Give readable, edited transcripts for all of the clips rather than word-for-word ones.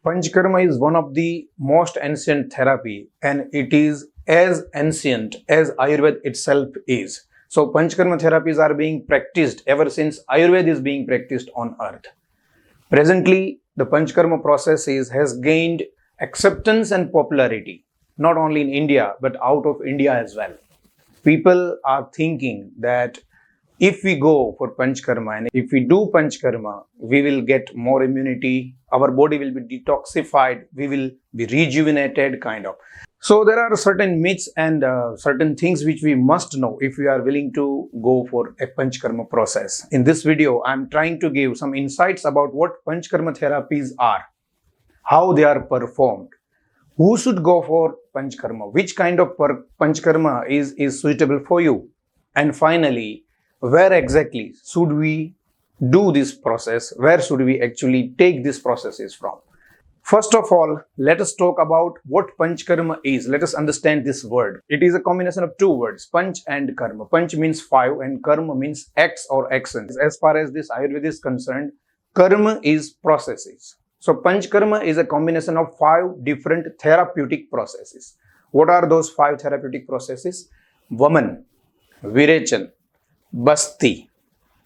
Panchkarma is one of the most ancient therapy and it is as ancient as Ayurveda itself is. So Panchkarma therapies are being practiced ever since Ayurveda is being practiced on earth. Presently, the Panchkarma process has gained acceptance and popularity, not only in India but out of India as well. People are thinking that if we go for Panchkarma and if we do Panchkarma, we will get more immunity, our body will be detoxified, we will be rejuvenated kind of. So there are certain myths and certain things which we must know if we are willing to go for a Panchkarma process. In this video, I am trying to give some insights about what Panchkarma therapies are, how they are performed, who should go for Panchkarma, which kind of Panchkarma is suitable for you, and finally, where exactly should we do this process, where should we actually take these processes from. First of all, let us talk about what Panchkarma is. Let us understand this word. It is a combination of two words, Panch and Karma. Panch means five and Karma means acts or actions. As far as this Ayurveda is concerned, Karma is processes. So Panchkarma is a combination of five different therapeutic processes. What are those five therapeutic processes? Vaman, Virajan, Basti,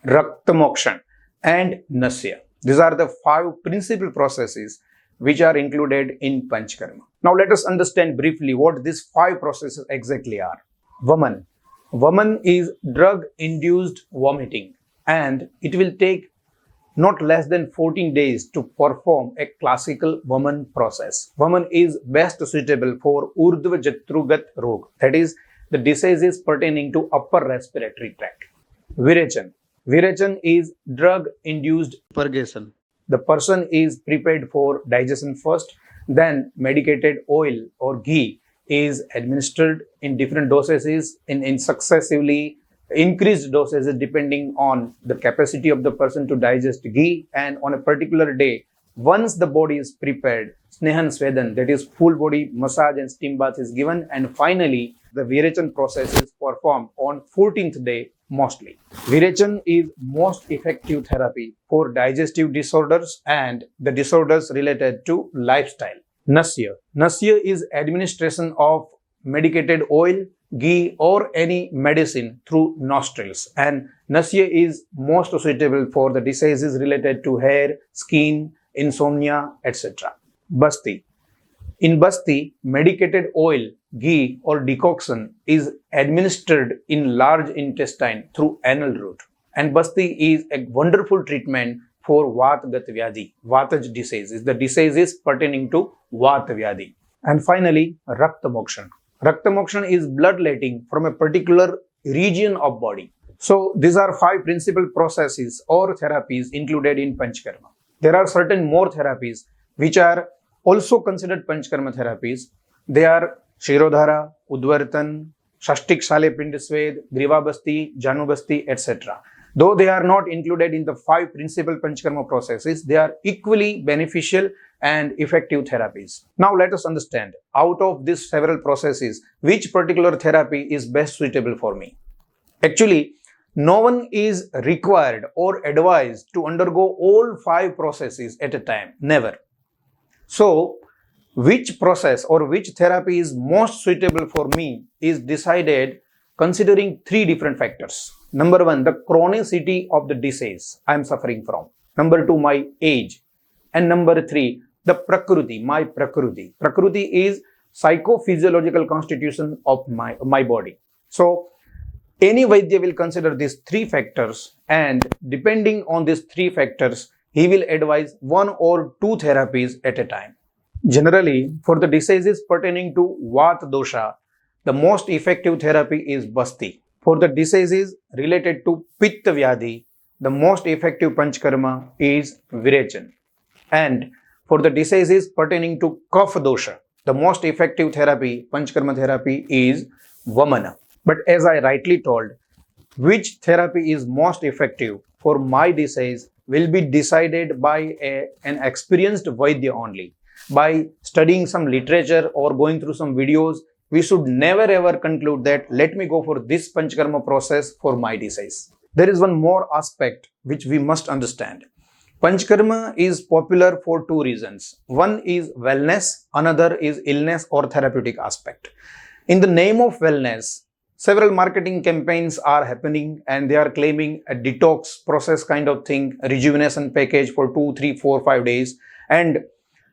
Rakta Moksha and Nasya. These are the five principal processes which are included in Panchkarma. Now let us understand briefly what these five processes exactly are. Vaman. Vaman is drug-induced vomiting and it will take not less than 14 days to perform a classical Vaman process. Vaman is best suitable for Urdhva Jatrugat Rog, that is the diseases pertaining to upper respiratory tract. Virajan. Virajan is drug-induced purgation. The person is prepared for digestion first, then medicated oil or ghee is administered in different dosages in successively increased dosages depending on the capacity of the person to digest ghee, and on a particular day, once the body is prepared, Snehan Svedan, that is full body massage and steam bath is given, and finally the Virajan process is performed on 14th day mostly. Virajan is most effective therapy for digestive disorders and the disorders related to lifestyle. Nasya. Nasya is administration of medicated oil, ghee or any medicine through nostrils, and Nasya is most suitable for the diseases related to hair, skin, insomnia, etc. Basti. In Basti, medicated oil, ghee or decoction is administered in large intestine through anal route, and Basti is a wonderful treatment for Vatgat Vyadhi. Vataj disease is the diseases pertaining to Vat Vyadhi. And finally, Rakta Moksha. Rakta Moksha is bloodletting from a particular region of body. So these are five principal processes or therapies included in Panchkarma. There are certain more therapies which are also considered Panchkarma therapies. They are Shirodhara, Udvartan, Shashtik Shale Pindasved, Grivabasti, Janubasti, etc. Though they are not included in the five principal Panchkarma processes, they are equally beneficial and effective therapies. Now let us understand, out of these several processes, which particular therapy is best suitable for me. Actually, no one is required or advised to undergo all five processes at a time. Never. So, which process or which therapy is most suitable for me is decided considering three different factors. Number one, the chronicity of the disease I am suffering from. Number two, my age. And number three, the Prakriti, my Prakriti. Prakriti is psychophysiological constitution of my body. So, any Vaidya will consider these three factors, and depending on these three factors, he will advise one or two therapies at a time. Generally, for the diseases pertaining to Vata dosha, the most effective therapy is Basti. For the diseases related to Pitta Vyadhi, the most effective Panchkarma is Virajan. And for the diseases pertaining to Kapha dosha, the most effective therapy, Panchkarma therapy, is Vamana. But as I rightly told, which therapy is most effective for my disease will be decided by an experienced Vaidya only. By studying some literature or going through some videos, we should never ever conclude that let me go for this Panchkarma process for my disease. There is one more aspect which we must understand. Panchkarma is popular for two reasons. One is wellness, another is illness or therapeutic aspect. In the name of wellness, several marketing campaigns are happening and they are claiming a detox process kind of thing, a rejuvenation package for 2, 3, 4, 5 days. And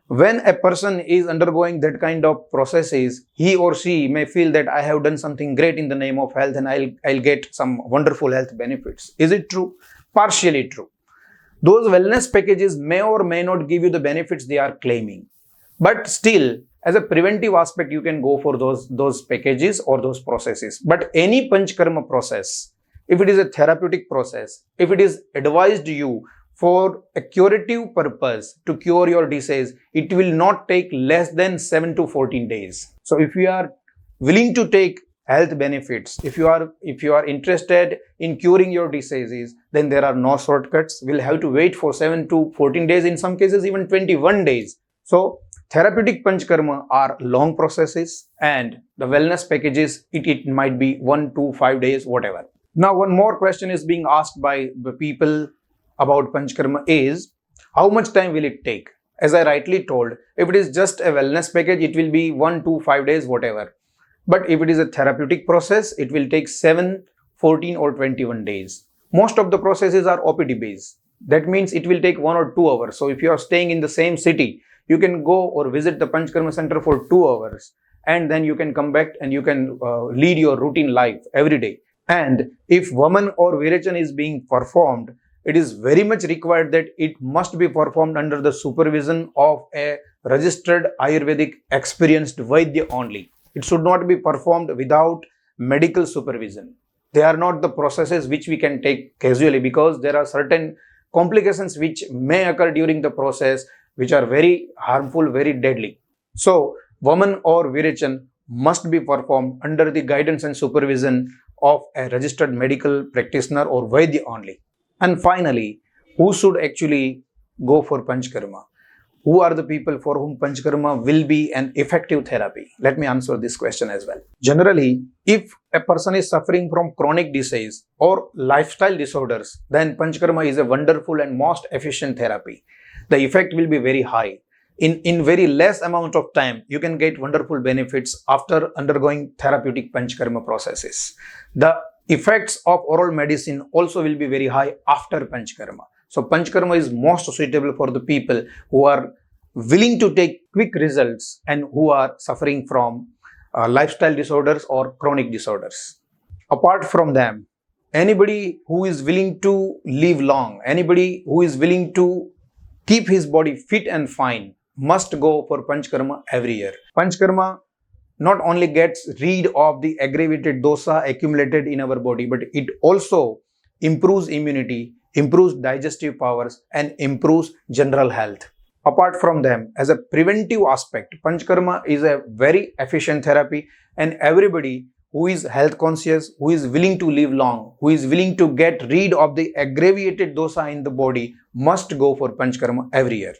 when a person is undergoing that kind of processes, he or she may feel that I have done something great in the name of health and I'll get some wonderful health benefits. Is it true? Partially true. Those wellness packages may or may not give you the benefits they are claiming. But still, as a preventive aspect, you can go for those packages or those processes. But any Panchkarma process, if it is a therapeutic process, if it is advised you for a curative purpose to cure your disease, it will not take less than 7 to 14 days. So if you are willing to take health benefits, if you are interested in curing your diseases, then there are no shortcuts. We'll have to wait for 7 to 14 days, in some cases even 21 days. So therapeutic Panchkarma are long processes and the wellness packages, it might be 1 to 5 days, whatever. Now one more question is being asked by the people about Panchkarma is, how much time will it take? As I rightly told, if it is just a wellness package, it will be 1 to 5 days, whatever. But if it is a therapeutic process, it will take 7, 14 or 21 days. Most of the processes are OPD based. That means it will take 1 or 2 hours. So if you are staying in the same city, you can go or visit the Panchkarma center for 2 hours and then you can come back and you can lead your routine life every day. And if Vaman or Virajan is being performed, it is very much required that it must be performed under the supervision of a registered Ayurvedic experienced Vaidya only. It should not be performed without medical supervision. They are not the processes which we can take casually, because there are certain complications which may occur during the process which are very harmful, very deadly. So, Vaman or Virajan must be performed under the guidance and supervision of a registered medical practitioner or Vaidya only. And finally, who should actually go for Panchkarma? Who are the people for whom Panchkarma will be an effective therapy? Let me answer this question as well. Generally, if a person is suffering from chronic disease or lifestyle disorders, then Panchkarma is a wonderful and most efficient therapy. The effect will be very high. In very less amount of time, you can get wonderful benefits after undergoing therapeutic Panchkarma processes. The effects of oral medicine also will be very high after Panchkarma. So Panchkarma is most suitable for the people who are willing to take quick results and who are suffering from lifestyle disorders or chronic disorders. Apart from them, anybody who is willing to live long, anybody who is willing to keep his body fit and fine must go for Panchkarma every year. Panchkarma not only gets rid of the aggravated dosa accumulated in our body, but it also improves immunity, improves digestive powers and improves general health. Apart from them, as a preventive aspect, Panchkarma is a very efficient therapy, and everybody who is health conscious, who is willing to live long, who is willing to get rid of the aggravated dosa in the body must go for Panchkarma every year.